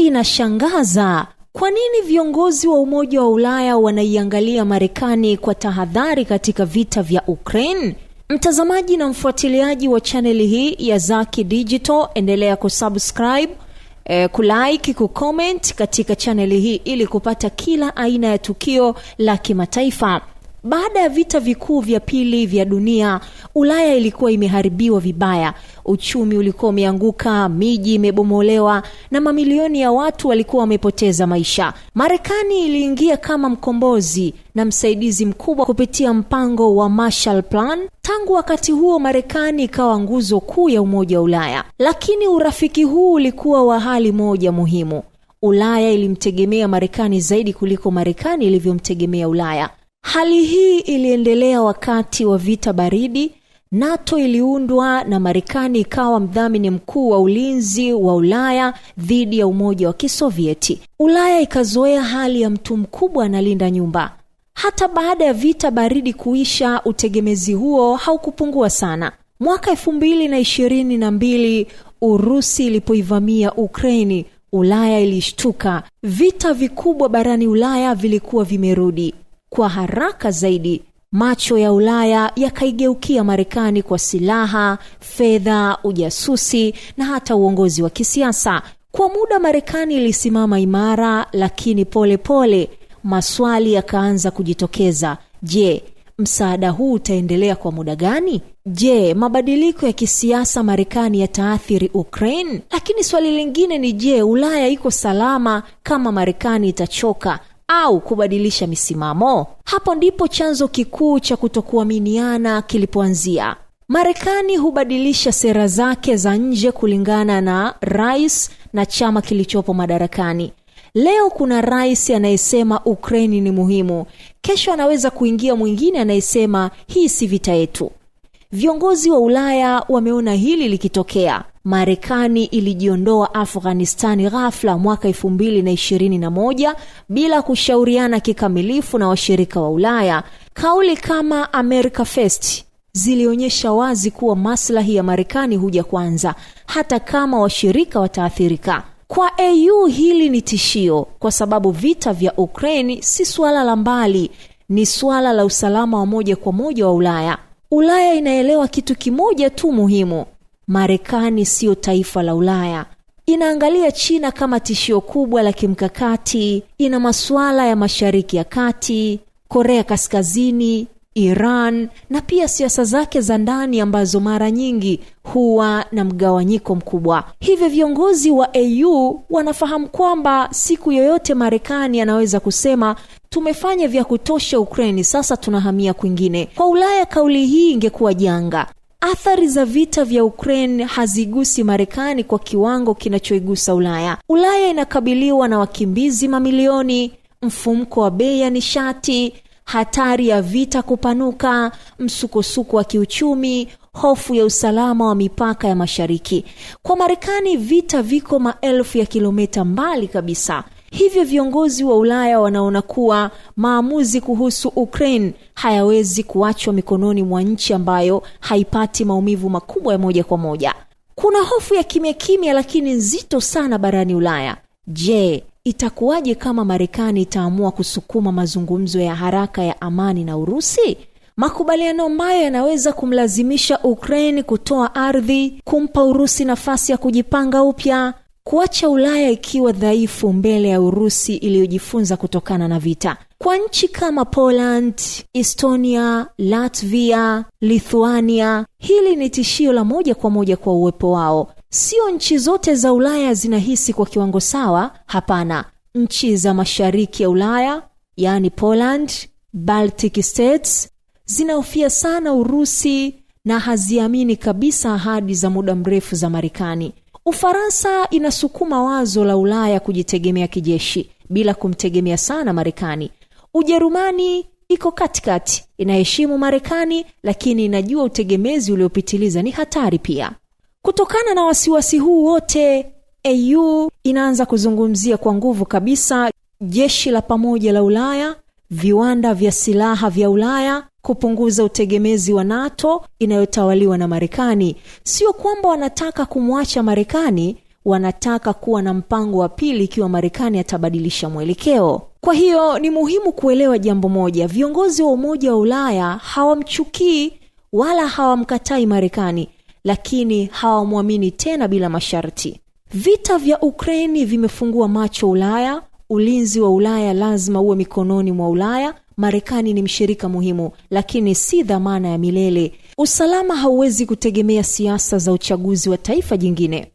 inashangaza. Kwa nini viongozi wa Umoja wa Ulaya wanaiangalia Marekani kwa tahadhari katika vita vya Ukraine? Mtazamaji na mfuatiliaji wa chaneli hii ya Zaki Digital, endelea kusubscribe, kulike, kucomment katika chaneli hii ili kupata kila aina ya tukio la kimataifa. Baada ya vita vikuu vya pili vya dunia, Ulaya ilikuwa imeharibiwa vibaya. Uchumi ulikuwa umeanguka, miji imebomolewa na mamilioni ya watu walikuwa wamepoteza maisha. Marekani iliingia kama mkombozi na msaidizi mkubwa kupitia mpango wa Marshall Plan. Tangu wakati huo Marekani ikawa nguzo kuu ya Umoja wa Ulaya. Lakini urafiki huu ulikuwa wa hali moja muhimu. Ulaya ilimtegemea Marekani zaidi kuliko Marekani ilivyomtegemea Ulaya. Hali hii iliendelea wakati wa vita baridi. NATO iliundwa na Marekani ikawa mdhamini mkuu wa ulinzi wa Ulaya dhidi ya Umoja wa Kisovieti. Ulaya ikazoea hali ya mtu mkubwa analinda nyumba. Hata baada ya vita baridi kuisha, utegemezi huo haukupungua sana. Mwaka 2022 Urusi ilipoivamia Ukraini, Ulaya ilishtuka. Vita vikubwa barani Ulaya vilikuwa vimerudi. Kwa haraka zaidi, macho ya Ulaya yakaigeukia Marekani kwa silaha, fedha, ujasusi na hata uongozi wa kisiasa. Kwa muda Marekani ilisimama imara, lakini pole pole maswali yakaanza kujitokeza. Je, msaada huu utaendelea kwa muda gani? Je, mabadiliko ya kisiasa Marekani yataathiri Ukraine? Lakini swali lingine ni je, Ulaya iko salama kama Marekani itachoka au kubadilisha misimamo? Hapo ndipo chanzo kikuu cha kutokuaminiana kilipoanzia. Marekani hubadilisha sera zake za nje kulingana na rais na chama kilichopo madarakani. Leo kuna rais anayesema Ukraine ni muhimu. Kesho anaweza kuingia mwingine anayesema hii si vita yetu. Viongozi wa Ulaya wameona hili likitokea. Marekani ilijiondoa Afghanistani ghafla mwaka 2021 bila kushauriana kikamilifu na washirika wa Ulaya. Kauli kama America First zilionyesha wazi kuwa maslahi ya Marekani huja kwanza, hata kama washirika wataathirika. Kwa EU hili ni tishio, kwa sababu vita vya Ukraine si swala la mbali, ni swala la usalama wa moja kwa moja wa Ulaya. Ulaya inaelewa kitu kimoja tu muhimu: Marekani sio taifa la Ulaya. Inaangalia China kama tishio kubwa la kimkakati. Ina masuala ya Mashariki ya Kati, Korea Kaskazini, Iran na pia siasa zake za ndani ambazo mara nyingi huwa na mgawanyiko mkubwa. Hivyo viongozi wa EU wanafahamu kwamba siku yoyote Marekani anaweza kusema tumefanya vya kutosha Ukraine, sasa tunahamia kwingine. Kwa Ulaya kauli hii ingekuwa janga. Athari za vita vya Ukraine hazigusi Marekani kwa kiwango kinachoigusa Ulaya. Ulaya inakabiliwa na wakimbizi mamilioni, mfumuko wa bei ya nishati, hatari ya vita kupanuka, msukosuko wa kiuchumi, hofu ya usalama wa mipaka ya mashariki. Kwa Marekani vita viko maelfu ya kilomita mbali kabisa. Hivyo viongozi wa Ulaya wanaona kuwa maamuzi kuhusu Ukraine hayawezi kuachwa mikononi mwa nchi ambayo haipati maumivu makubwa ya moja kwa moja. Kuna hofu ya kimya lakini nzito sana barani Ulaya. Je, itakuwaje kama Marekani itaamua kusukuma mazungumzo ya haraka ya amani na Urusi? Makubaliano ambayo yanaweza kumlazimisha Ukraine kutoa ardhi, kumpa Urusi nafasi ya kujipanga upya, kuacha Ulaya ikiwa dhaifu mbele ya Urusi iliyojifunza kutokana na vita. Kwa nchi kama Poland, Estonia, Latvia, Lithuania, hili ni tishio la moja kwa moja kwa uwepo wao. Sio nchi zote za Ulaya zinahisi kwa kiwango sawa, hapana. Nchi za mashariki ya Ulaya, yani Poland, Baltic States, zinahofia sana Urusi na haziamini kabisa ahadi za muda mrefu za Marekani. Ufaransa inasukuma wazo la Ulaya kujitegemea kijeshi bila kumtegemea sana Marekani. Ujerumani iko katikati, inaheshimu Marekani lakini inajua utegemezi uliopitiliza ni hatari pia. Kutokana na wasiwasi huu wote, EU inaanza kuzungumzia kwa nguvu kabisa jeshi la pamoja la Ulaya, viwanda vya silaha vya Ulaya, kupunguza utegemezi wa NATO inayotawaliwa na Marekani. Sio kwamba wanataka kumwacha Marekani, wanataka kuwa na mpango wa pili ikiwa Marekani atabadilisha mwelekeo. Kwa hiyo ni muhimu kuelewa jambo moja: viongozi wa Umoja wa Ulaya hawamchukii wala hawamkatai Marekani, lakini hawamwamini tena bila masharti. Vita vya Ukraine vimefungua macho Ulaya. Ulinzi wa Ulaya lazima uwe mikononi mwa Ulaya. Marekani ni mshirika muhimu, lakini si dhamana ya milele. Usalama hauwezi kutegemea siasa za uchaguzi wa taifa jingine.